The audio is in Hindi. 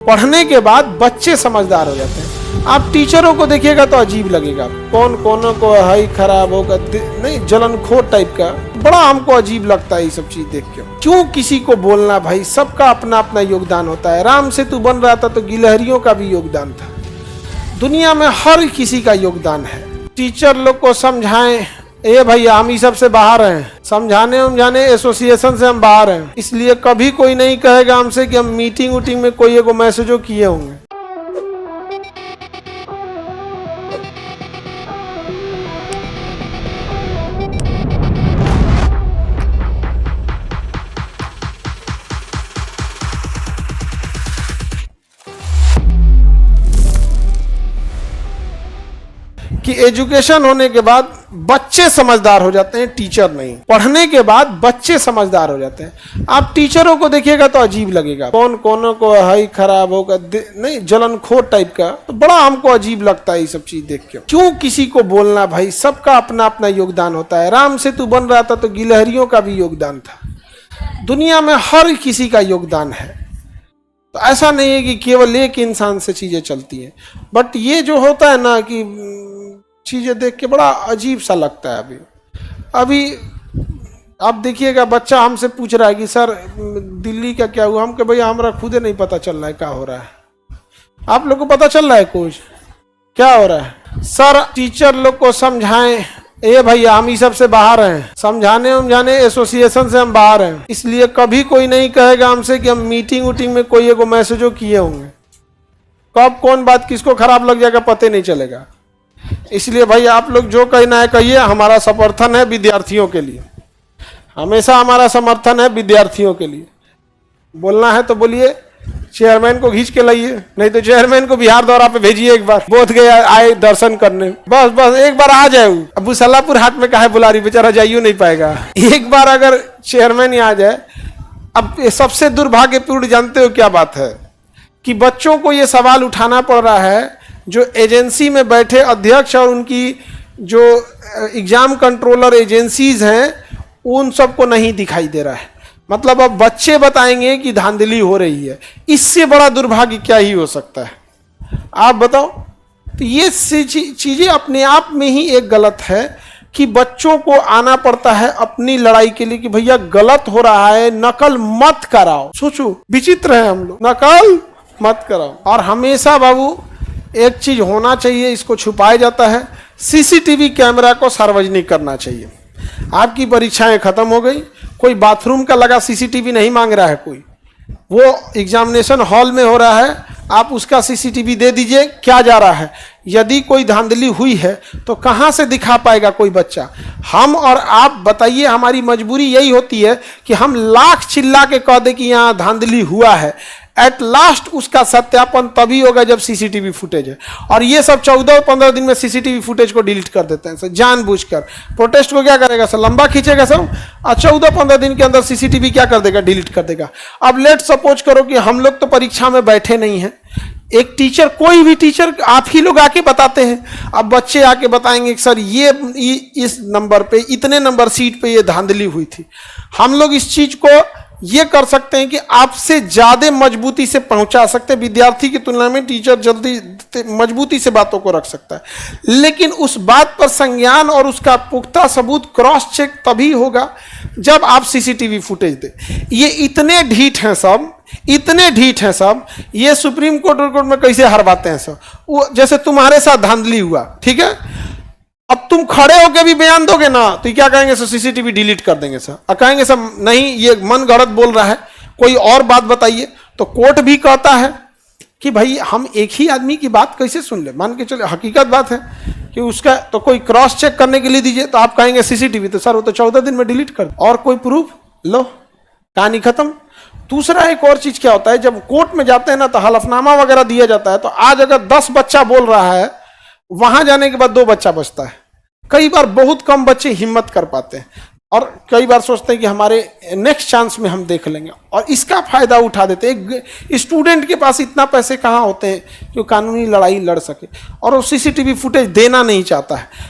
पढ़ने के बाद बच्चे समझदार हो जाते हैं। आप टीचरों को देखिएगा तो अजीब लगेगा, कौन कोनों को हाई खराब होगा, नहीं जलनखोर टाइप का, बड़ा हमको अजीब लगता है ये सब चीज देख के। क्यों किसी को बोलना भाई, सबका अपना अपना योगदान होता है। राम सेतु बन रहा था तो गिलहरियों का भी योगदान था। दुनिया में हर किसी का योगदान है। टीचर लोग को समझाएं, ए भैया हम इस सब से बाहर हैं, समझाने एसोसिएशन से हम बाहर हैं, इसलिए कभी कोई नहीं कहेगा हमसे कि हम मीटिंग उटिंग में कोई एगो मैसेजो किए होंगे। कि एजुकेशन होने के बाद बच्चे समझदार हो जाते हैं, टीचर नहीं। पढ़ने के बाद बच्चे समझदार हो जाते हैं। आप टीचरों को देखिएगा तो अजीब लगेगा, कौन कोनों को हाई खराब होगा, नहीं जलनखोर टाइप का, तो बड़ा हमको अजीब लगता है ये सब चीज देख के। क्यों किसी को बोलना भाई, सबका अपना अपना योगदान होता है। राम सेतु बन रहा था तो गिलहरियों का भी योगदान था। दुनिया में हर किसी का योगदान है। तो ऐसा नहीं है कि केवल एक इंसान से चीजें चलती हैं। बट ये जो होता है ना कि चीजें देख के बड़ा अजीब सा लगता है। अभी आप देखिएगा, बच्चा हमसे पूछ रहा है कि सर दिल्ली का क्या हुआ। हम कहे भैया हमारा खुद नहीं पता चल रहा है क्या हो रहा है। आप लोग को पता चल रहा है कुछ क्या हो रहा है? सर टीचर लोग को समझाएं, ए भैया हम इस सब से बाहर हैं, समझाने एसोसिएशन से हम बाहर हैं, इसलिए कभी कोई नहीं कहेगा हमसे कि हम मीटिंग उटिंग में कोई एगो मैसेजो किए होंगे। कब कौन बात किसको खराब लग जाएगा पता नहीं चलेगा। इसलिए भाई आप लोग जो कहना है कहिए, हमारा समर्थन है विद्यार्थियों के लिए, हमेशा हमारा समर्थन है विद्यार्थियों के लिए। बोलना है तो बोलिए, चेयरमैन को खींच के लाइए, नहीं तो चेयरमैन को बिहार दौरा पे भेजिए। एक बार बोध गया आए दर्शन करने, बस एक बार आ जाए। अबू सलापुर हाट में काहे बुला रही, बेचारा जाइयो नहीं पाएगा। एक बार अगर चेयरमैन आ जाए। अब सबसे दुर्भाग्यपूर्ण जानते हो क्या बात है कि बच्चों को ये सवाल उठाना पड़ रहा है, जो एजेंसी में बैठे अध्यक्ष और उनकी जो एग्जाम कंट्रोलर एजेंसीज हैं उन सबको नहीं दिखाई दे रहा है। मतलब अब बच्चे बताएंगे कि धांधली हो रही है। इससे बड़ा दुर्भाग्य क्या ही हो सकता है, आप बताओ। तो ये चीजें अपने आप में ही एक गलत है कि बच्चों को आना पड़ता है अपनी लड़ाई के लिए कि भैया गलत हो रहा है, नकल मत कराओ। सोचो विचित्र है, हम लोग नकल मत कराओ। और हमेशा बाबू एक चीज होना चाहिए, इसको छुपाया जाता है। सीसीटीवी कैमरा को सार्वजनिक करना चाहिए। आपकी परीक्षाएं खत्म हो गई, कोई बाथरूम का लगा सीसीटीवी नहीं मांग रहा है कोई, वो एग्जामिनेशन हॉल में हो रहा है, आप उसका सीसीटीवी दे दीजिए क्या जा रहा है। यदि कोई धांधली हुई है तो कहां से दिखा पाएगा कोई बच्चा? हम और आप बताइए, हमारी मजबूरी यही होती है कि हम लाख चिल्ला के कह दे कि यहाँ धांधली हुआ है। एट लास्ट उसका सत्यापन तभी होगा जब सीसीटीवी फुटेज है। और ये सब 14-15 दिन में सीसीटीवी फुटेज को डिलीट कर देते हैं सर, जानबूझकर। प्रोटेस्ट को क्या करेगा सर, लंबा खींचेगा सब, और 14-15 दिन के अंदर सीसीटीवी क्या कर देगा, डिलीट कर देगा। अब लेट सपोज करो कि हम लोग तो परीक्षा में बैठे नहीं हैं, एक टीचर, कोई भी टीचर, आप ही लोग आके बताते हैं। अब बच्चे आके बताएंगे कि सर ये इस नंबर पे, इतने नंबर सीट पे ये धांधली हुई थी। हम लोग इस चीज को ये कर सकते हैं कि आपसे ज्यादा मजबूती से पहुंचा सकते हैं। विद्यार्थी की तुलना में टीचर जल्दी मजबूती से बातों को रख सकता है, लेकिन उस बात पर संज्ञान और उसका पुख्ता सबूत क्रॉस चेक तभी होगा जब आप सीसीटीवी फुटेज दे। ये इतने ढीठ हैं सब, इतने ढीठ हैं सब, ये सुप्रीम कोर्ट में कैसे हरवाते हैं सब। वो जैसे तुम्हारे साथ धांधली हुआ, ठीक है, अब तुम खड़े होकर भी बयान दोगे ना तो क्या कहेंगे सर, सीसीटीवी डिलीट कर देंगे सर। और कहेंगे सर नहीं ये मन गढ़ंत बोल रहा है, कोई और बात बताइए। तो कोर्ट भी कहता है कि भाई हम एक ही आदमी की बात कैसे सुन ले, मान के चले हकीकत बात है कि उसका तो कोई क्रॉस चेक करने के लिए दीजिए, तो आप कहेंगे सीसीटीवी, तो सर वो तो 14 दिन में डिलीट कर, और कोई प्रूफ लो, कहानी खत्म। दूसरा एक और चीज क्या होता है, जब कोर्ट में जाते हैं ना तो हलफनामा वगैरह दिया जाता है। तो आज अगर 10 बच्चा बोल रहा है, वहां जाने के बाद 2 बच्चा बचता है। कई बार बहुत कम बच्चे हिम्मत कर पाते हैं और कई बार सोचते हैं कि हमारे नेक्स्ट चांस में हम देख लेंगे, और इसका फायदा उठा देते हैं। एक स्टूडेंट के पास इतना पैसे कहाँ होते हैं कि वो कानूनी लड़ाई लड़ सके, और वो सीसीटीवी फुटेज देना नहीं चाहता है।